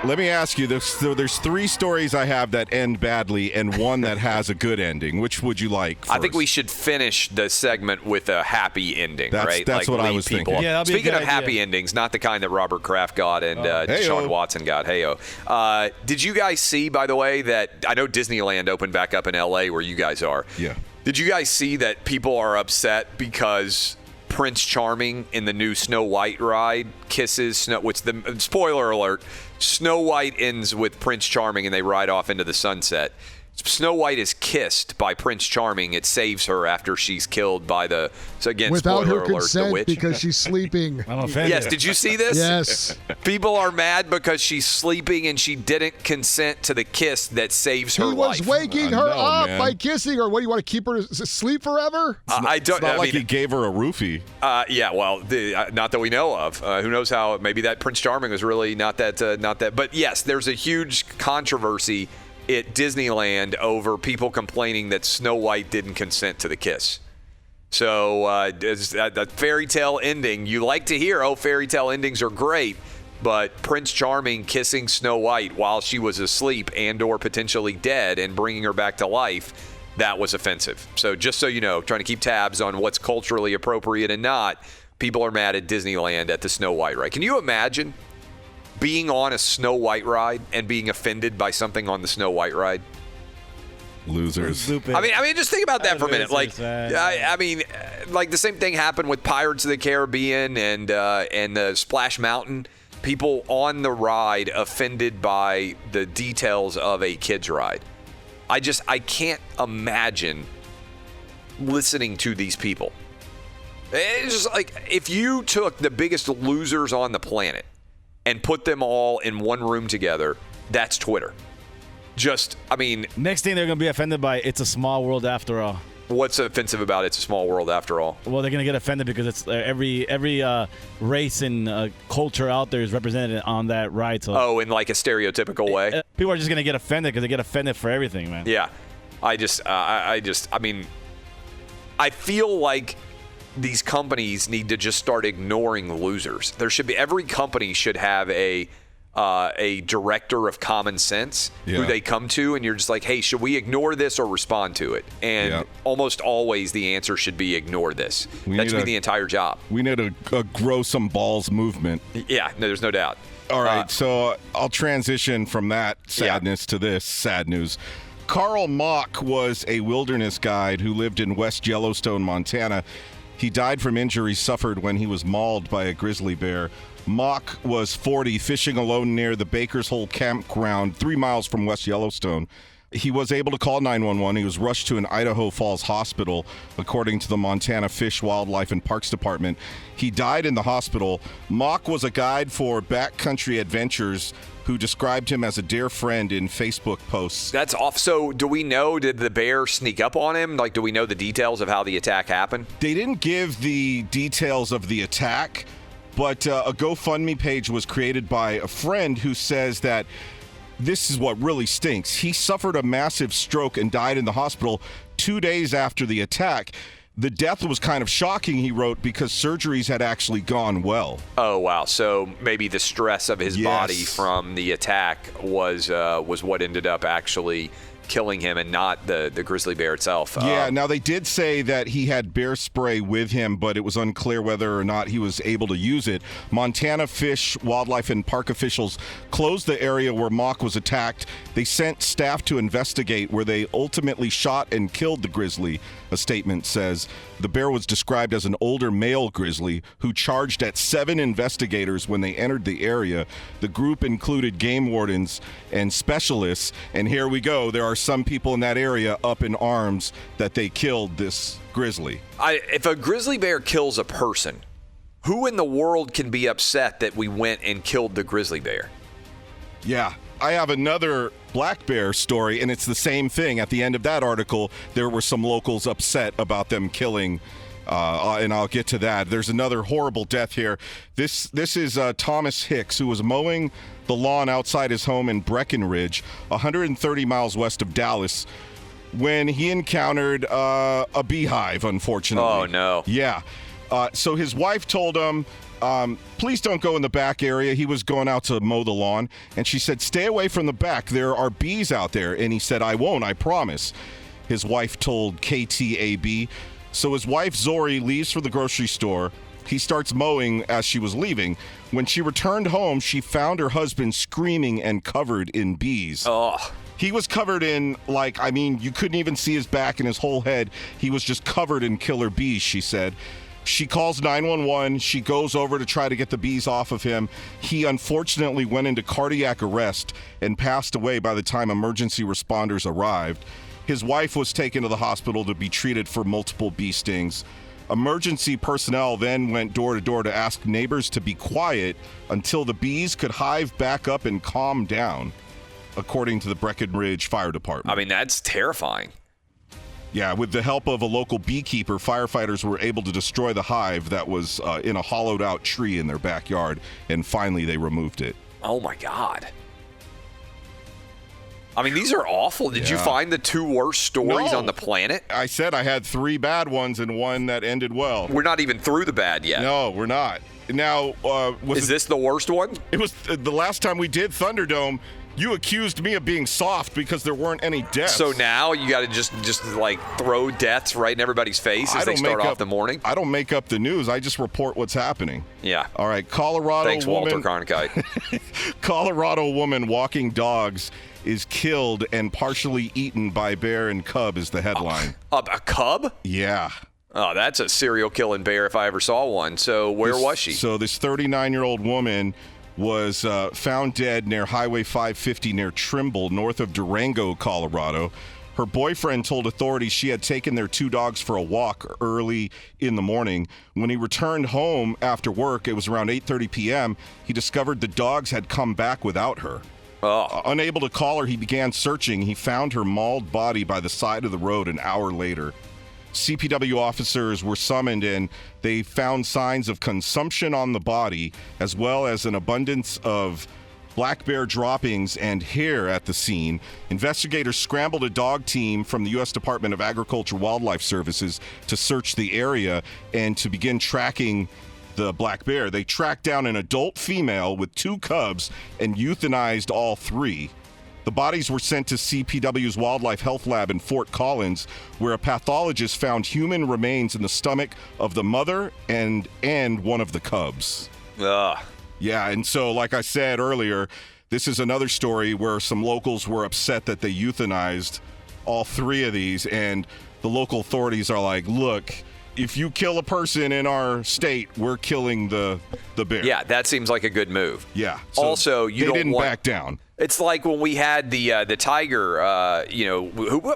Let me ask you, there's 3 stories I have that end badly and one that has a good ending. Which would you like first? I think we should finish the segment with a happy ending, right? That's what I was thinking. Yeah, Speaking of happy endings, not the kind that Robert Kraft got and Deshaun Watson got. Hey-o. Did you guys see, by the way, that I know Disneyland opened back up in L.A. where you guys are. Yeah. Did you guys see that people are upset because Prince Charming in the new Snow White ride kisses Snow? Spoiler alert, Snow White ends with Prince Charming and they ride off into the sunset. Snow White is kissed by Prince Charming. It saves her after she's killed by without spoiler her alert, consent, the witch. because she's sleeping. Yes, did you see this? Yes. People are mad because she's sleeping and she didn't consent to the kiss that saves her life. He was waking her up by kissing her. What, do you want to keep her asleep forever? It's not like he gave her a roofie. Yeah, well, not that we know of. Who knows how? Maybe that Prince Charming was really not that. But yes, there's a huge controversy at Disneyland over people complaining that Snow White didn't consent to the kiss. So the fairy tale ending, you like to hear, fairy tale endings are great, but Prince Charming kissing Snow White while she was asleep and or potentially dead and bringing her back to life, that was offensive. So just so you know, trying to keep tabs on what's culturally appropriate and not, people are mad at Disneyland at the Snow White ride. Can you imagine being on a Snow White ride and being offended by something on the Snow White ride? Losers. I mean, just think about that for a minute. Like, I mean, like the same thing happened with Pirates of the Caribbean and the Splash Mountain. People on the ride offended by the details of a kid's ride. I can't imagine listening to these people. It's just like if you took the biggest losers on the planet and put them all in one room together, that's Twitter. Next thing they're going to be offended by, it's a small world after all. What's offensive about it's a small world after all? Well, they're going to get offended because it's every race and culture out there is represented on that ride. So, in like a stereotypical way? People are just going to get offended because they get offended for everything, man. Yeah. I feel like these companies need to just start ignoring losers. Every company should have a director of common sense who they come to, and you're just like, hey, should we ignore this or respond to it? And almost always the answer should be ignore this. That should be the entire job. We need a grow some balls movement. Yeah, no, there's no doubt. All right, so I'll transition from that sadness to this sad news. Carl Mock was a wilderness guide who lived in West Yellowstone, Montana. He died from injuries suffered when he was mauled by a grizzly bear. Mock was 40, fishing alone near the Baker's Hole campground 3 miles from West Yellowstone. He was able to call 911. He was rushed to an Idaho Falls hospital, according to the Montana Fish, Wildlife, and Parks Department. He died in the hospital. Mock was a guide for backcountry adventures who described him as a dear friend in Facebook posts. That's off. So do we know, did the bear sneak up on him? Like, do we know the details of how the attack happened? They didn't give the details of the attack, but a GoFundMe page was created by a friend who says that this is what really stinks. He suffered a massive stroke and died in the hospital 2 days after the attack. The death was kind of shocking, he wrote, because surgeries had actually gone well. Oh, wow. So maybe the stress of his body from the attack was what ended up actually killing him and not the grizzly bear itself. Yeah, now they did say that he had bear spray with him, but it was unclear whether or not he was able to use it. Montana Fish, Wildlife, and Park officials closed the area where Mock was attacked. They sent staff to investigate, where they ultimately shot and killed the grizzly, a statement says. The bear was described as an older male grizzly who charged at 7 investigators when they entered the area. The group included game wardens and specialists, and here we go. There are some people in that area up in arms that they killed this grizzly. If a grizzly bear kills a person, who in the world can be upset that we went and killed the grizzly bear? Yeah. I have another black bear story, and it's the same thing. At the end of that article, there were some locals upset about them killing, and I'll get to that. There's another horrible death here. This is Thomas Hicks, who was mowing the lawn outside his home in Breckenridge, 130 miles west of Dallas, when he encountered a beehive, unfortunately. Oh, no. Yeah. So his wife told him, please don't go in the back area. He was going out to mow the lawn. And she said, stay away from the back. There are bees out there. And he said, I won't, I promise. His wife told KTAB. So his wife, Zori, leaves for the grocery store. He starts mowing as she was leaving. When she returned home, she found her husband screaming and covered in bees. Oh. He was covered in, you couldn't even see his back and his whole head. He was just covered in killer bees, she said. She calls 911. She goes over to try to get the bees off of him. He unfortunately went into cardiac arrest and passed away by the time emergency responders arrived. His wife was taken to the hospital to be treated for multiple bee stings. Emergency personnel then went door to door to ask neighbors to be quiet until the bees could hive back up and calm down, according to the Breckenridge Fire Department. I mean, that's terrifying. Yeah, with the help of a local beekeeper, firefighters were able to destroy the hive that was in a hollowed-out tree in their backyard, and finally they removed it. Oh, my God. I mean, these are awful. Did you find the 2 worst stories on the planet? I said I had 3 bad ones and 1 that ended well. We're not even through the bad yet. No, we're not. Now, is this the worst one? It was the last time we did Thunderdome. You accused me of being soft because there weren't any deaths. So now you got to just throw deaths right in everybody's face as they start off the morning? I don't make up the news. I just report what's happening. Yeah. All right, Colorado Thanks, woman. Walter Cronkite. Colorado woman walking dogs is killed and partially eaten by bear and cub is the headline. A cub? Yeah. Oh, that's a serial killing bear if I ever saw one. So where was she? So this 39-year-old woman was found dead near Highway 550 near Trimble, north of Durango, Colorado. Her boyfriend told authorities she had taken their 2 dogs for a walk early in the morning. When he returned home after work, it was around 8:30 p.m., he discovered the dogs had come back without her. Oh. Unable to call her, he began searching. He found her mauled body by the side of the road an hour later. CPW officers were summoned and they found signs of consumption on the body, as well as an abundance of black bear droppings and hair at the scene. Investigators scrambled a dog team from the U.S. Department of Agriculture Wildlife Services to search the area and to begin tracking the black bear. They tracked down an adult female with 2 cubs and euthanized all 3. The bodies were sent to CPW's Wildlife Health Lab in Fort Collins, where a pathologist found human remains in the stomach of the mother and one of the cubs. Ugh. Yeah, and so, like I said earlier, this is another story where some locals were upset that they euthanized all 3 of these, and the local authorities are like, look, if you kill a person in our state, we're killing the bear. Yeah, that seems like a good move. Yeah. So also, they didn't back down. It's like when we had the tiger,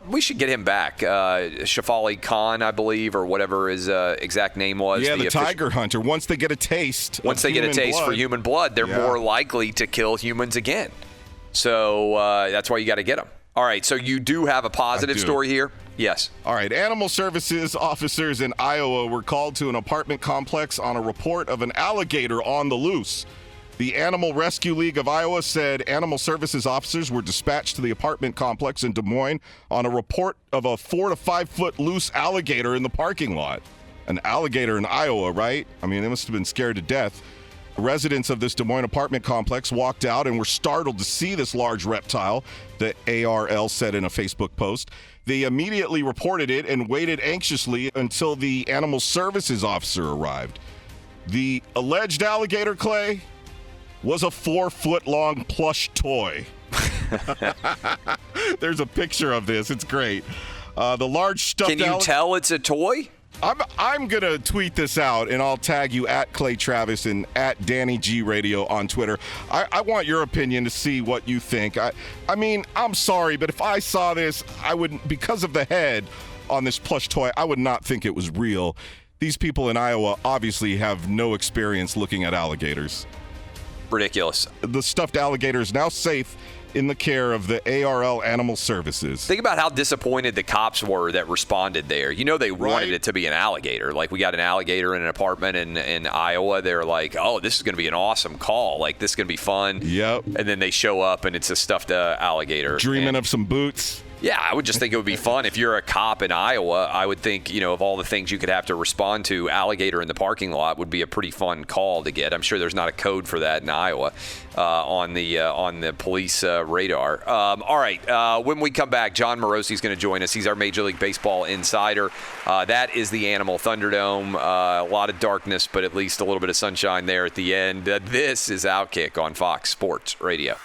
we should get him back. Shafali Khan, I believe, or whatever his exact name was. Yeah, the tiger hunter. Once they get a taste for human blood, they're more likely to kill humans again. So that's why you got to get them. All right, so you do have a positive story here? Yes. All right, Animal Services officers in Iowa were called to an apartment complex on a report of an alligator on the loose. The Animal Rescue League of Iowa said Animal Services officers were dispatched to the apartment complex in Des Moines on a report of a 4 to 5 foot loose alligator in the parking lot. An alligator in Iowa, right? I mean, they must have been scared to death. Residents of this Des Moines apartment complex walked out and were startled to see this large reptile, the ARL said in a Facebook post. They immediately reported it and waited anxiously until the Animal Services officer arrived. The alleged alligator, Clay, was a 4-foot-long plush toy. There's a picture of this. It's great. The large stuffed Can you tell it's a toy? I'm going to tweet this out, and I'll tag you at Clay Travis and at Danny G Radio on Twitter. I want your opinion to see what you think. I mean, I'm sorry, but if I saw this, I wouldn't, because of the head on this plush toy, I would not think it was real. These people in Iowa obviously have no experience looking at alligators. Ridiculous. The stuffed alligator is now safe in the care of the ARL Animal Services. Think about how disappointed the cops were that responded there. You know, they wanted it to be an alligator. Like, we got an alligator in an apartment in Iowa. They're like, oh, this is going to be an awesome call. Like, this is going to be fun. Yep. And then they show up and it's a stuffed alligator. Dreaming of some boots. Yeah, I would just think it would be fun. If you're a cop in Iowa, I would think, of all the things you could have to respond to, alligator in the parking lot would be a pretty fun call to get. I'm sure there's not a code for that in Iowa on the police radar. All right, when we come back, John Morosi is going to join us. He's our Major League Baseball insider. That is the Animal Thunderdome. A lot of darkness, but at least a little bit of sunshine there at the end. This is Outkick on Fox Sports Radio.